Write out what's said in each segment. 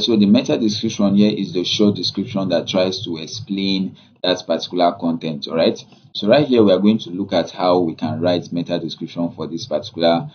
So the meta description here is the short description that tries to explain that particular content. All right. So right here we are going to look at how we can write meta description for this particular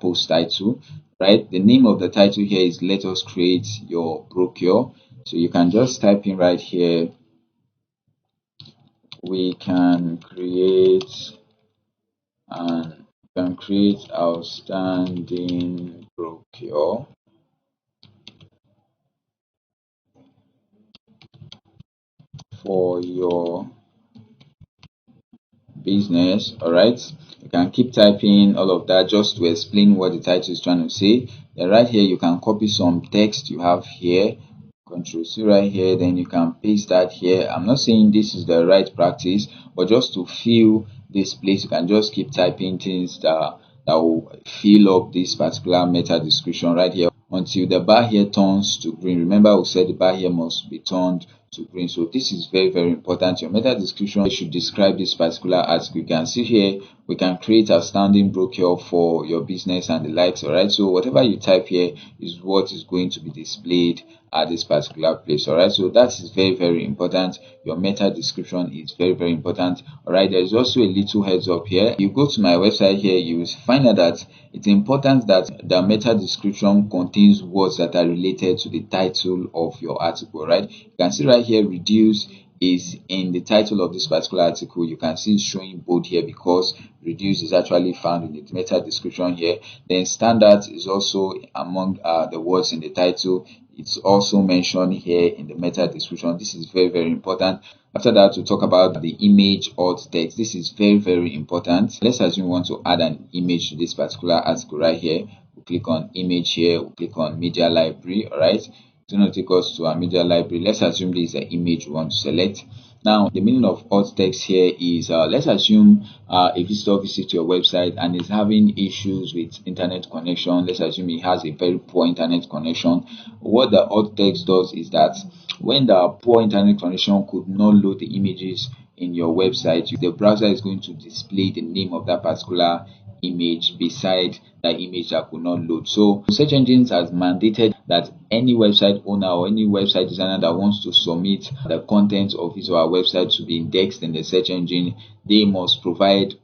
post title. Right. The name of the title here is "Let us create your brochure." So you can just type in right here, we can create outstanding brochure for your business. All right, you can keep typing all of that just to explain what the title is trying to say. Then right here you can copy some text you have here, Control C right here, then you can paste that here. I'm not saying this is the right practice, but just to fill this place you can just keep typing things that will fill up this particular meta description right here until the bar here turns to green. Remember, we said the bar here must be turned to green. So this is very important. Your meta description should describe this particular article. You can see here we can create outstanding brochure for your business and the likes. All right, so whatever you type here is what is going to be displayed at this particular place. All right, so that is very important. Your meta description is very important. All right, there is also a little heads up here. You go to my website here, you will find out that it's important that the meta description contains words that are related to the title of your article. Right, you can see right here reduce is in the title of this particular article. You can see it's showing bold here because reduce is actually found in the meta description here. Then standard is also among the words in the title. It's also mentioned here in the meta description. This is very important. After that, we'll talk about the image alt text. This is very important. Let's assume we want to add an image to this particular article right here. We'll click on image here. We'll click on media library. All right, it's going to take us to our media library. Let's assume this is the image we want to select. Now, the meaning of alt text here is, let's assume a visitor visits your website and is having issues with internet connection. Let's assume he has a very poor internet connection. What the alt text does is that when the poor internet connection could not load the images in your website, the browser is going to display the name of that particular image beside that image that could not load. So search engines has mandated that any website owner or any website designer that wants to submit the content of his or her website to be indexed in the search engine, they must provide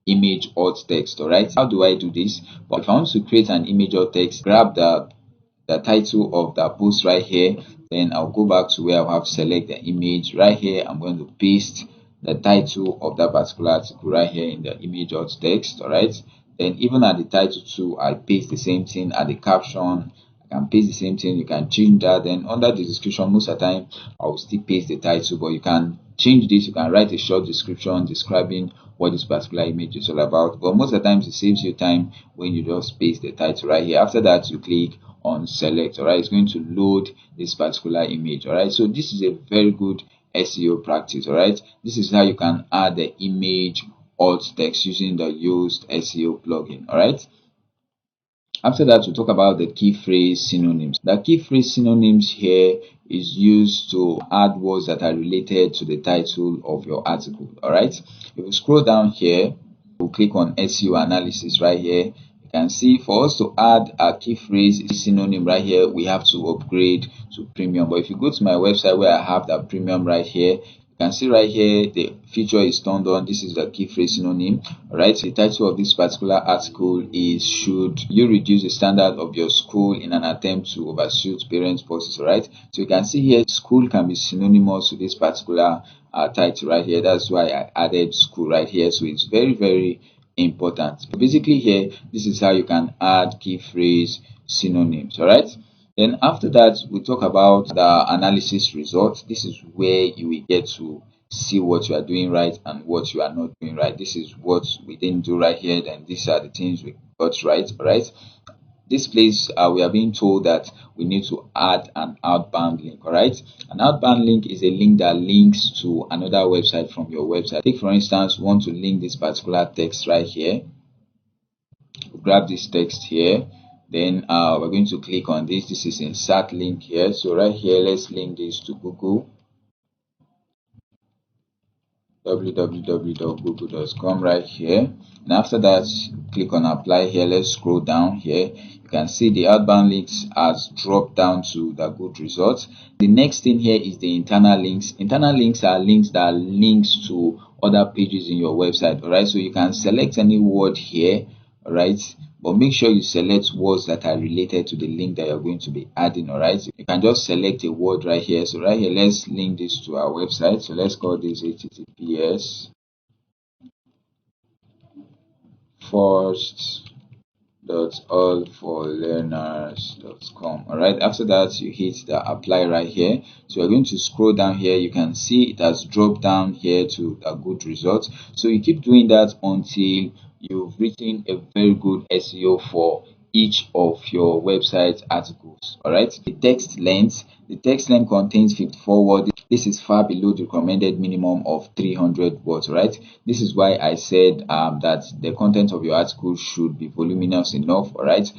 image alt text. All right, how do I do this? But if I want to create an image alt text, grab the title of the post right here, then I'll go back to where I have select the image right here. I'm going to paste the title of that particular article right here in the image alt text. All right, then even at the title too, I paste the same thing. At the caption, I can paste the same thing. You can change that. Then under the description, most of the time I will still paste the title, but you can change this. You can write a short description describing what this particular image is all about, but most of the times it saves you time when you just paste the title right here. After that, you click on select. All right, it's going to load this particular image. All right, so this is a very good SEO practice. All right, this is how you can add the image alt text using the Yoast SEO plugin. All right, after that, we'll talk about the key phrase synonyms. The key phrase synonyms here is used to add words that are related to the title of your article. All right, if you scroll down here, we'll click on SEO analysis right here. You can see for us to add a key phrase synonym right here, we have to upgrade to premium. But if you go to my website where I have that premium right here, you can see right here the feature is turned on. This is the key phrase synonym. All right, so the title of this particular article is "Should you reduce the standard of your school in an attempt to overshoot parents' purses?" All right, so you can see here school can be synonymous to this particular title right here. That's why I added school right here. So it's very important. So basically here, this is how you can add key phrase synonyms. All right, then after that, we talk about the analysis results. This is where you will get to see what you are doing right and what you are not doing right. This is what we didn't do right here, then these are the things we got right. All right, this place we are being told that we need to add an outbound link. All right, an outbound link is a link that links to another website from your website. Take for instance, we want to link this particular text right here. We'll grab this text here, then we're going to click on this. This is insert link here. So right here, let's link this to Google. www.google.com right here. And after that, click on apply here. Let's scroll down here. You can see the outbound links has dropped down to the good results. The next thing here is the internal links. Internal links are links that links to other pages in your website. All right, so you can select any word here. All right, but make sure you select words that are related to the link that you're going to be adding. All right, you can just select a word right here. So right here, let's link this to our website. So let's call this https first allforlearners.com. all right, after that you hit the apply right here. So you're going to scroll down here. You can see it has dropped down here to a good result. So you keep doing that until you've written a very good SEO for each of your website articles. All right, the text length contains 54 words. This is far below the recommended minimum of 300 words. Right, this is why I said that the content of your article should be voluminous enough. All right,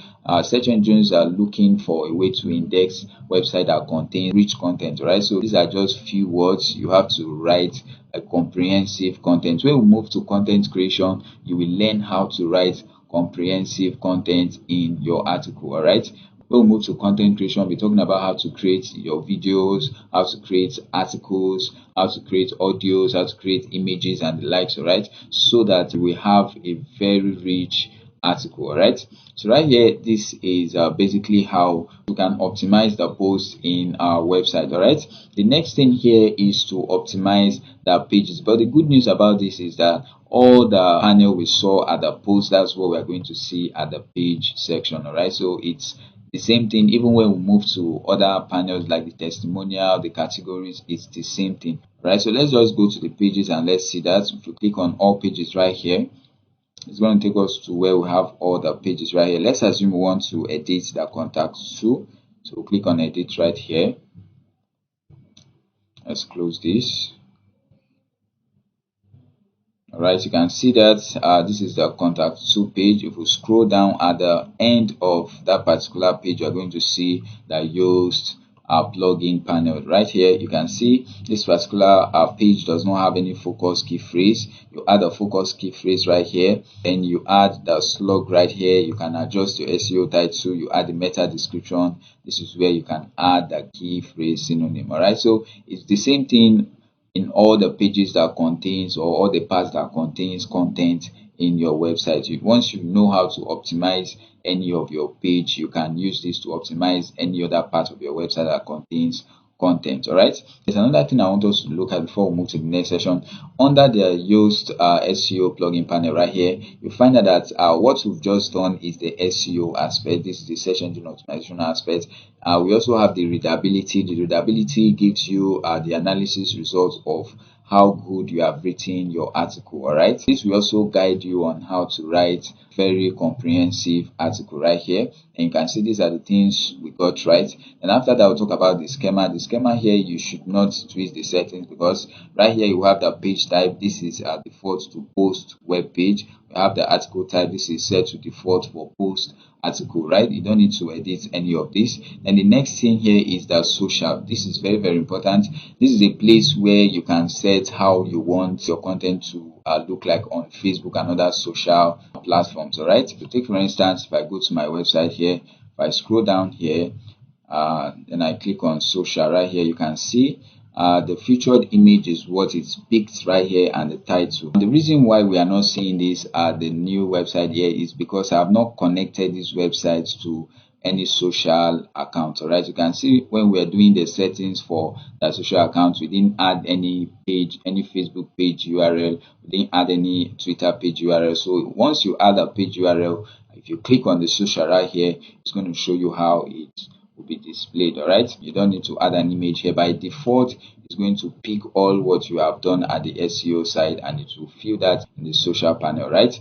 search engines are looking for a way to index website that contain rich content. All right, so these are just few words. You have to write a comprehensive content. When we move to content creation, you will learn how to write comprehensive content in your article. All right, when we move to content creation, we're talking about how to create your videos, how to create articles, how to create audios, how to create images and the likes. All right, so that we have a very rich article. All right, so right here, this is basically how you can optimize the post in our website. All right, the next thing here is to optimize the pages. But the good news about this is that all the panel we saw at the post, that's what we're going to see at the page section. All right, so it's the same thing. Even when we move to other panels like the testimonial, the categories, it's the same thing. Right, so let's just go to the pages and let's see that. If you click on all pages right here, it's going to take us to where we have all the pages right here. Let's assume we want to edit the contact to, so we'll click on edit right here. Let's close this. All right, you can see that this is the contact to page. If we scroll down at the end of that particular page, you're going to see the Yoast plugin panel. Right here, you can see this particular page does not have any focus key phrase. You add a focus key phrase right here, and you add the slug right here. You can adjust your SEO title. You add the meta description. This is where you can add the key phrase synonym. All right, so it's the same thing in all the pages that contains, or all the parts that contains content in your website. Once you know how to optimize any of your page, you can use this to optimize any other part of your website that contains content. All right, there's another thing I want us to look at before we move to the next session. Under the Yoast SEO plugin panel right here, you find out that what we've just done is the SEO aspect. This is the search engine optimization aspect. We also have the readability. The readability gives you the analysis results of how good you have written your article. All right, this will also guide you on how to write very comprehensive article right here. And you can see these are the things we got right. And after that, we'll talk about the schema. The schema here, you should not twist the settings, because right here you have the page type. This is default to post web page. We have the article type. This is set to default for post article. Right, you don't need to edit any of this. And the next thing here is the social. This is very, very important. This is a place where you can set how you want your content to look like on Facebook and other social platforms. All right, to take for instance, if I go to my website here, if I scroll down here, then I click on social right here, you can see the featured image is what is picked right here, and the title. The reason why we are not seeing this at the new website here is because I have not connected these websites to any social account. All right, you can see when we are doing the settings for the social account, we didn't add any page, any Facebook page URL, we didn't add any Twitter page URL. So once you add a page URL, if you click on the social right here, it's going to show you how it will be displayed. All right, you don't need to add an image here. By default, it's going to pick all what you have done at the SEO side, and it will fill that in the social panel. Right,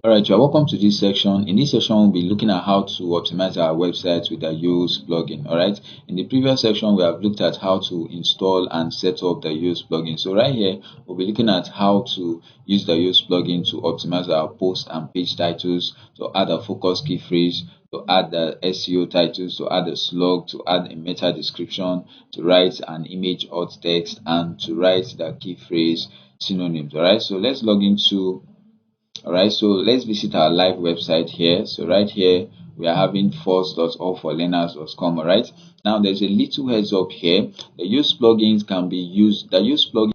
alright, you're welcome to this section. In this section, we'll be looking at how to optimize our website with the Yoast plugin. Alright, in the previous section, we have looked at how to install and set up the Yoast plugin. So right here, we'll be looking at how to use the Yoast plugin to optimize our post and page titles, to add a focus key phrase, add the SEO titles, to add a slug, to add a meta description, to write an image alt text, and to write the key phrase synonyms. All right, so let's log into. All right, so let's visit our live website here. So right here we are having first.allforlearners.com. All right, now there's a little heads up here. The use plugins can be used. The use plugin